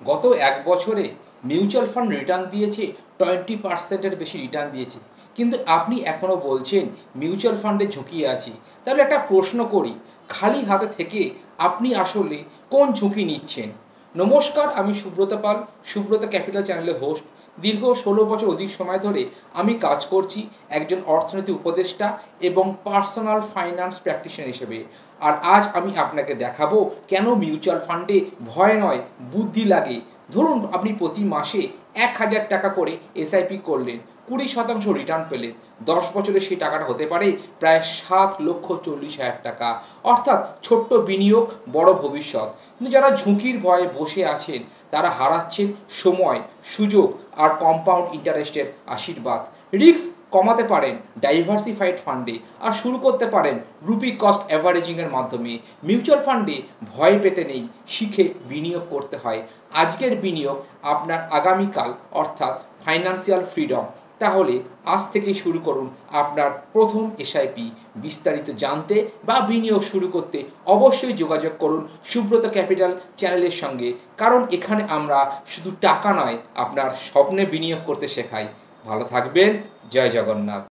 গত ১ বছরে mutual fund return দিয়েছে 20% বেশি রিটার্ন দিয়েছে, কিন্তু আপনি এখনও বলছেন মিউচুয়াল ফান্ডে ঝুঁকি আছে। তাহলে একটা প্রশ্ন করি, খালি হাতে থেকে আপনি আসলে কোন ঝুঁকি নিচ্ছেন? নমস্কার, আমি সুব্রত পাল, সুব্রত ক্যাপিটাল চ্যানেলের হোস্ট। দীর্ঘ ১৬ বছর অধিক সময় ধরে আমি কাজ করছি একজন অর্থনীতি উপদেষ্টা এবং পার্সোনাল ফাইন্যান্স প্র্যাকটিশনার হিসেবে। আর আজ আমি আপনাকে দেখাবো কেন মিউচুয়াল ফান্ডে ভয় নয়, বুদ্ধি লাগে। ধরুন আপনি প্রতি মাসে ১,০০০ টাকা করে এসআইপি করলেন, ২০% রিটার্ন পেলেন। ১০ বছরে সেই টাকাটা হতে পারে প্রায় ৭,৪০,০০০ টাকা। অর্থাৎ ছোট্ট বিনিয়োগ, বড় ভবিষ্যৎ। কিন্তু যারা ঝুঁকির ভয়ে বসে আছেন তারা হারাচ্ছেন সময়, সুযোগ আর কম্পাউন্ড ইন্টারেস্টের আশীর্বাদ। রিস্ক কমাতে পারেন ডাইভার্সিফাইড ফান্ডে, আর শুরু করতে পারেন রুপি কস্ট অ্যাভারেজিংয়ের মাধ্যমে। মিউচুয়াল ফান্ডে ভয় পেতে নেই, শিখে বিনিয়োগ করতে হয়। আজকের বিনিয়োগ আপনার আগামীকাল, অর্থাৎ ফাইন্যান্সিয়াল ফ্রিডম। তাহলে আজ থেকেই শুরু করুন আপনার প্রথম এসআইপি। বিস্তারিত জানতে বা বিনিয়োগ শুরু করতে অবশ্যই যোগাযোগ করুন সুব্রত ক্যাপিটাল চ্যানেলের সঙ্গে, কারণ এখানে আমরা শুধু টাকা নয়, আপনার স্বপ্নে বিনিয়োগ করতে শেখাই। ভালো থাকবেন। জয় জগন্নাথ।